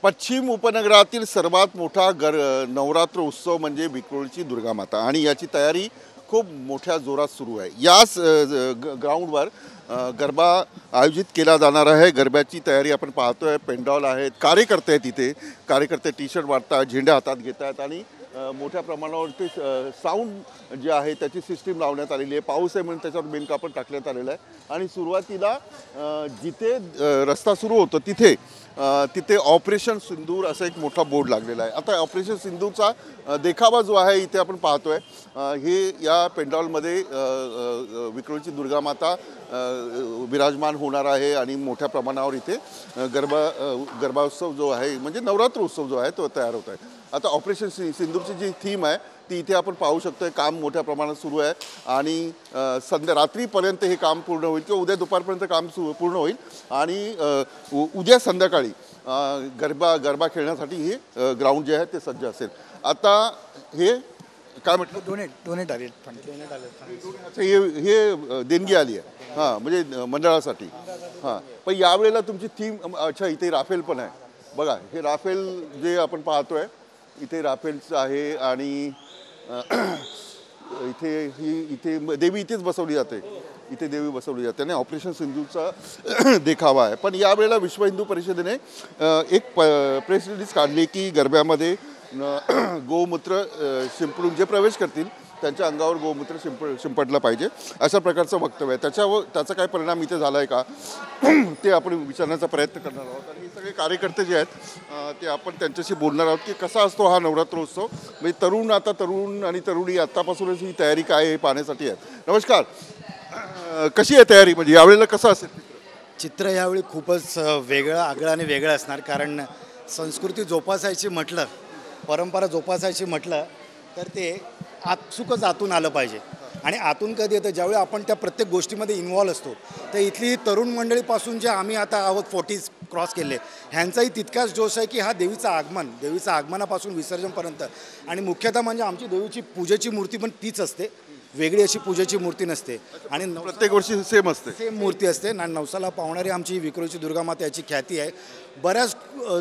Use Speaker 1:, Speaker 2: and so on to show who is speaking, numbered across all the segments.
Speaker 1: पश्चिम उपनगरातील सर्वात मोठा नवरात्र उत्सव म्हणजे विक्रोळीची दुर्गामाता आणि याची तयारी खूप मोठ्या जोरात सुरू आहे। याच ग्राउंडवर गरबा आयोजित केला जाणार आहे। गरब्याची तयारी आपण पाहतोय, पेंडॉल आहेत, कार्यकर्ते आहेत, इथे कार्यकर्ते टी शर्ट वाटतात, झेंडे हातात घेतात आणि मोठ्या प्रमाणावरती साऊंड जे आहे त्याची सिस्टीम लावण्यात आलेली आहे। पाऊस आहे म्हणून त्याच्यावर बेनकापड टाकण्यात आलेलं आहे आणि सुरुवातीला जिथे रस्ता सुरू होतो तिथे ऑपरेशन सिंदूर असा एक मोठा बोर्ड लागलेला आहे। आता ऑपरेशन सिंदूरचा देखावा जो आहे इथे आपण पाहतोय, हे या पेंडॉलमध्ये विक्रोळीची दुर्गामाता विराजमान होणार आहे आणि मोठ्या प्रमाणावर इथे गरबा उत्सव जो आहे म्हणजे नवरात्र उत्सव जो आहे तो तयार होत आहे। आता ऑपरेशन सिंदूरची जी थीम आहे ती इथे आपण पाहू शकतोय। काम मोठ्या प्रमाणात सुरू आहे आणि रात्रीपर्यंत हे काम पूर्ण होईल किंवा उद्या दुपारपर्यंत काम पूर्ण होईल आणि उद्या संध्याकाळी गरबा खेळण्यासाठी हे ग्राउंड जे आहे ते सज्ज असेल। आता हे काय म्हटलं,
Speaker 2: डोनेट आले
Speaker 1: हे देणगी आली आहे, हां, म्हणजे मंडळासाठी। हां, पण यावेळेला तुमची थीम, अच्छा इथे राफेल पण आहे बघा। हे राफेल जे आपण पाहतोय इथे राफेलचं आहे आणि इथे देवी इथेच बसवली जाते, इथे देवी बसवली जाते आणि ऑपरेशन सिंधूचा देखावा आहे। पण यावेळेला विश्व हिंदू परिषदेने एक प्रेस रिलीज काढली की गरब्यामध्ये गोमूत्र शिंपडून जे प्रवेश करतील त्यांच्या अंगावर गोमूत्र शिंपडलं पाहिजे, अशा प्रकारचं वक्तव्य आहे। त्याचा काय परिणाम इथे झाला आहे का ते आपण विचारण्याचा प्रयत्न करणार आहोत आणि हे सगळे कार्यकर्ते जे आहेत ते आपण त्यांच्याशी बोलणार आहोत की कसा असतो हा नवरात्रोत्सव। म्हणजे तरुण आणि तरुणी आत्तापासूनच ही तयारी काय आहे हे पाहण्यासाठी आहेत। नमस्कार, कशी आहे तयारी, म्हणजे यावेळेला कसं असेल
Speaker 2: चित्र? यावेळी खूपच वेगळं, आगळं आणि वेगळं असणार, कारण संस्कृती जोपासायची म्हटलं, परंपरा जोपासायची म्हटलं तर ते आपसुकच आतून आलं पाहिजे। आणि आतून कधी येतं, ज्यावेळी आपण त्या प्रत्येक गोष्टीमध्ये इन्व्हॉल्व असतो। तर इथली तरुण मंडळीपासून जे आम्ही आता आहोत 40 क्रॉस केले, ह्यांचाही तितकाच जोश आहे की हा देवीचं आगमनापासून विसर्जनपर्यंत। आणि मुख्यतः म्हणजे आमची देवीची पूजेची मूर्ती पण तीच असते, वेगळी अशी पूजेची मूर्ती नसते आणि
Speaker 1: प्रत्येक वर्षी सेम
Speaker 2: मूर्ती असते ना। नवसाला पावणारी आमची विक्रोळीची दुर्गामाता याची ख्याती आहे। बऱ्याच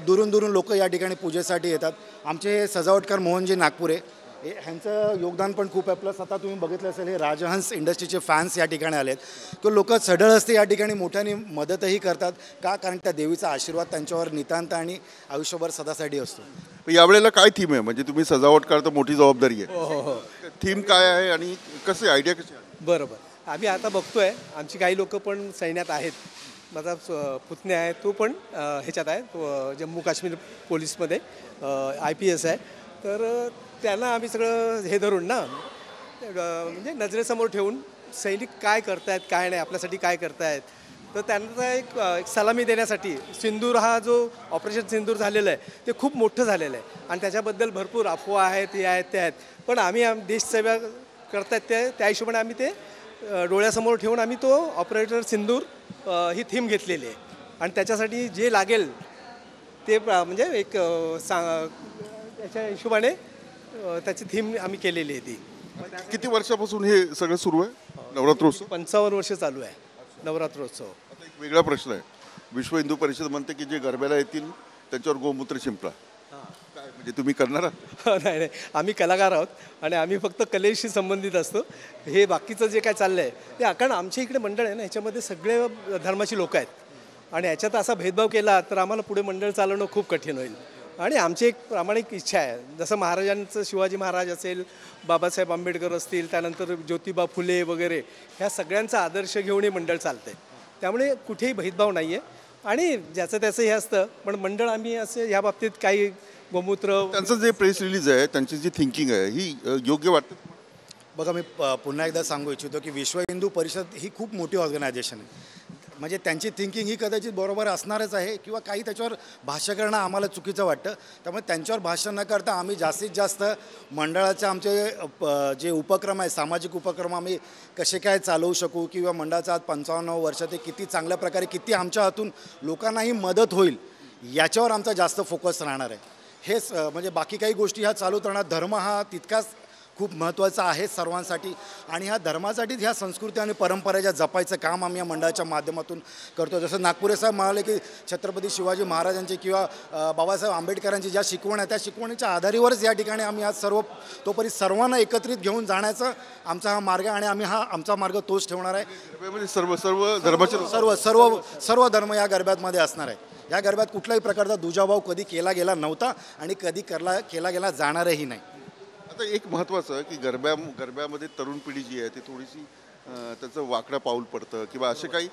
Speaker 2: दुरून लोक या ठिकाणी पूजेसाठी येतात। आमचे सजावटकार मोहनजी नागपुरे ह्यांचं योगदान पण खूप आहे। प्लस आता तुम्ही बघितलं असेल हे राजहंस इंडस्ट्रीचे फॅन्स या ठिकाणी आलेत, तो लोक सढळ असते या ठिकाणी मोठ्याने मदतही करतात का, कारण त्या देवीचा आशीर्वाद त्यांच्यावर नितांत आणि आयुष्यभर सदासाठी असतो।
Speaker 1: यावेळेला काय थीम आहे, म्हणजे तुम्ही सजावटकार तर मोठी जबाबदारी आहे, थीम काय आहे आणि कसे आयडिया कशी आहे?
Speaker 3: बरोबर, आम्ही आता बघतोय आमची काही लोक पण सैन्यात आहेत। माझा पुतण्या आहे, तो पण ह्याच्यात आहे, तो जम्मू काश्मीर पोलीसमध्ये IPS आहे। तर त्यांना आम्ही सगळं हे धरून ना, म्हणजे नजरेसमोर ठेवून सैनिक काय करतायत काय नाही, आपल्यासाठी काय करतायत, तर त्यांना एक सलामी देण्यासाठी सिंदूर हा जो ऑपरेशन सिंदूर झालेलं आहे ते खूप मोठं झालेलं आहे आणि त्याच्याबद्दल भरपूर अफवा आहेत, हे आहेत ते आहेत। पण आम्ही देशसेवा करतायत त्या हिशोबाने आम्ही ते डोळ्यासमोर ठेवून आम्ही तो ऑपरेटर सिंदूर ही थीम घेतलेली आहे आणि त्याच्यासाठी जे लागेल ते म्हणजे एक याच्या हिशोबाने त्याची थीम आम्ही केलेली आहे। ती
Speaker 1: किती वर्षापासून हे सगळं सुरू आहे नवरात्रोत्सव?
Speaker 3: 55 वर्ष चालू आहे नवरात्रोत्सव।
Speaker 1: आता एक वेगळा प्रश्न आहे, विश्व हिंदू परिषद म्हणते की जे गरब्याला येतील त्यांच्यावर गोमूत्र शिंपडा, काय म्हणजे तुम्ही करणार आहात?
Speaker 3: नाही, आम्ही कलाकार आहोत आणि आम्ही फक्त कलेशी संबंधित असतो। हे बाकीचं जे काय चाललं आहे ते, कारण आमच्या इकडे मंडळ आहे ना, ह्याच्यामध्ये सगळे धर्माची लोक आहेत आणि ह्याच्यात असा भेदभाव केला तर आम्हाला पुढे मंडळ चालवणं खूप कठीण होईल। आणि आमची एक प्रामाणिक इच्छा आहे, जसं महाराजांचं शिवाजी महाराज असेल, बाबासाहेब आंबेडकर असतील, त्यानंतर ज्योतिबा फुले वगैरे, ह्या सगळ्यांचा आदर्श घेऊन हे मंडळ चालतं आहे। त्यामुळे कुठेही भेदभाव नाही आहे आणि ज्याचं त्याचं हे असतं, पण मंडळ आम्ही असं ह्या बाबतीत काही गोमूत्र,
Speaker 1: त्यांचं जे प्रेस रिलीज आहे, त्यांची जी थिंकिंग आहे ही योग्य वाटतं?
Speaker 2: बघा, मी पुन्हा एकदा सांगू इच्छितो की विश्व हिंदू परिषद ही खूप मोठी ऑर्गनायझेशन आहे, म्हणजे त्यांची थिंकिंग ही कदाचित बरोबर असणारच आहे किंवा काही त्याच्यावर भाष्य करणं आम्हाला चुकीचं वाटतं। त्यामुळे त्यांच्यावर भाष्य न करता आम्ही जास्तीत जास्त मंडळाचे आमचे जे उपक्रम आहे, सामाजिक उपक्रम आम्ही कसे काय चालवू शकू किंवा मंडळाचा आज 55 वर्ष ते किती चांगल्या प्रकारे, किती आमच्या हातून लोकांनाही मदत होईल, याच्यावर आमचा जास्त फोकस राहणार आहे। हेच म्हणजे बाकी काही गोष्टी ह्या चालू राहणार। धर्म हा तितकाच खूप महत्त्वाचा आहे सर्वांसाठी आणि ह्या धर्मासाठीच ह्या संस्कृती आणि परंपरेच्या जपायचं काम आम्ही या मंडळाच्या माध्यमातून करतो. जसं नागपुरे साहेब म्हणाले की छत्रपती शिवाजी महाराजांची किंवा बाबासाहेब आंबेडकरांची ज्या शिकवण आहे त्या शिकवणीच्या आधारावरच या ठिकाणी आम्ही आज तोपरी सर्वांना एकत्रित घेऊन जाण्याचा आमचा हा मार्ग आहे आणि आम्ही आमचा मार्ग तोच ठेवणार आहे.
Speaker 1: गरब्यामध्ये सर्व सर्व धर्माचे लोक-
Speaker 2: सर्व सर्व सर्व धर्म या गरब्यामध्ये असणार आहे. या गरब्यात कुठल्याही प्रकारचा दुजाभाव कधी केला गेला नव्हता आणि कधी केला गेला जाणारही नाही.
Speaker 1: आता एक महत्त्वाचं की गरब्यामध्ये तरुण पिढी जी आहे ती थोडीशी त्याचं वाकडं पाऊल पडतं किंवा असे काही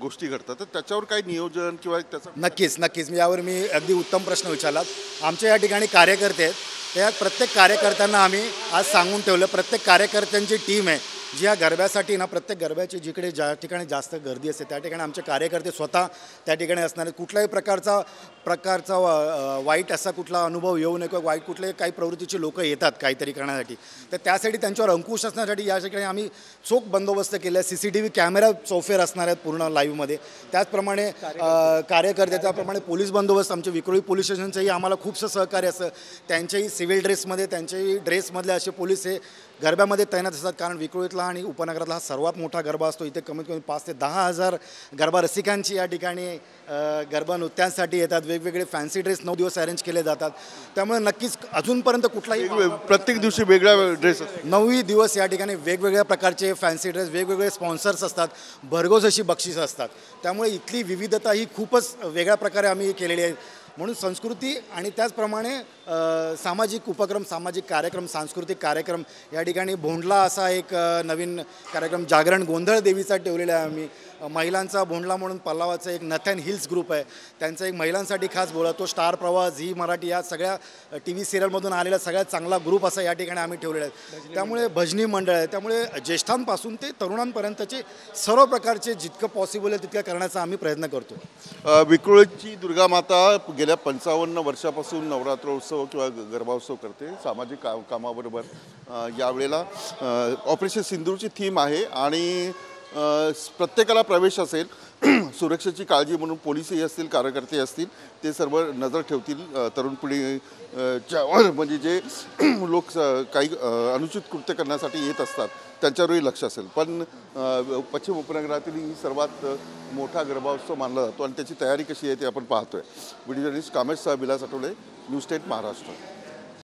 Speaker 1: गोष्टी घडतात, तर त्याच्यावर काही नियोजन किंवा त्याचं
Speaker 2: नक्कीच यावर मी अगदी उत्तम प्रश्न विचारलात. आमच्या या ठिकाणी कार्यकर्ते आहेत, त्या प्रत्येक कार्यकर्त्यांना आम्ही आज सांगून ठेवलं. प्रत्येक कार्यकर्त्यांची टीम आहे जी या गरब्यासाठी ना प्रत्येक गरब्याची ज्या ठिकाणी जास्त गर्दी असते त्या ठिकाणी आमचे कार्यकर्ते स्वतः त्या ठिकाणी असणार आहेत. कुठल्याही प्रकारचा वाईट असा कुठला अनुभव येऊ नये किंवा वाईट कुठले काही प्रवृत्तीचे लोक येतात काहीतरी करण्यासाठी, तर त्यासाठी त्यांच्यावर अंकुश असण्यासाठी या ठिकाणी आम्ही चोख बंदोबस्त केला आहे. CCTV कॅमेरा चौफेर असणार आहेत पूर्ण लाईव्हमध्ये. त्याचप्रमाणे कार्यकर्ते, त्याप्रमाणे पोलीस बंदोबस्त आमचे विक्रोळी पोलीस स्टेशनचंही आम्हाला खूपसं सहकार्य असतं. त्यांच्याही सिव्हिल ड्रेसमध्ये त्यांच्याही ड्रेसमधले असे पोलीस हे गरब्यामध्ये तैनात असतात, कारण विक्रोळीतला आणि उपनगरातला हा सर्वात मोठा गरबा असतो. इथे कमीत कमी 5 ते 10 हजार गरबा रसिकांची या ठिकाणी गरबा नृत्यांसाठी येतात. वेगवेगळे फॅन्सी ड्रेस 9 दिवस अरेंज केले जातात. त्यामुळे नक्कीच अजूनपर्यंत कुठलाही
Speaker 1: प्रत्येक दिवशी वेगळा ड्रेस असतो.
Speaker 2: 9 दिवस या ठिकाणी वेगवेगळ्या प्रकारचे फॅन्सी ड्रेस, वेगवेगळे स्पॉन्सर्स असतात, भरघोस अशी बक्षिसं असतात. त्यामुळे इथली विविधता ही खूपच वेगळ्या प्रकारे आम्ही केलेली आहे. म्हणून संस्कृती आणि त्याचप्रमाणे सामाजिक उपक्रम, सामाजिक कार्यक्रम, सांस्कृतिक कार्यक्रम या ठिकाणी भोंडला असा एक नवीन कार्यक्रम जागरण गोंधळ देवीचा ठेवलेला आहे आम्ही. महिलांचा भोंडला म्हणून पल्लावाचा एक नथॅन हिल्स ग्रुप आहे, त्यांचा एक महिलांसाठी खास बोला तो स्टार प्रवाह, झी मराठी या सगळ्या TV सिरियलमधून आलेला सगळ्यात चांगला ग्रुप असा या ठिकाणी आम्ही ठेवलेला आहे. त्यामुळे भजनी मंडळ आहे, त्यामुळे ज्येष्ठांपासून ते तरुणांपर्यंतचे सर्व प्रकारचे जितकं पॉसिबल आहे तितकं करण्याचा आम्ही प्रयत्न करतो.
Speaker 1: विक्रोळीची दुर्गामाता गेल्या 55 वर्षापासून नवरात्रोत्सव किंवा गरबाउत्सव करते. सामाजिक कामाबरोबर यावेळेला ऑपरेशन सिंदूरची थीम आहे आणि प्रत्येकाला प्रवेश असेल. सुरक्षेची काळजी म्हणून पोलिसही असतील, कार्यकर्ते असतील, ते सर्व नजर ठेवतील. तरुण पिढीच्या म्हणजे जे लोक काही अनुचित कृत्य करण्यासाठी येत असतात त्यांच्यावरही लक्ष असेल. पण पश्चिम उपनगरातील ही सर्वात मोठा गरबाउत्सव मानला जातो आणि त्याची तयारी कशी आहे ते आपण पाहतोय. व्हिडिओ जर्नलिस्ट कामेशसह विलास आठवले, न्यूज 10 महाराष्ट्र.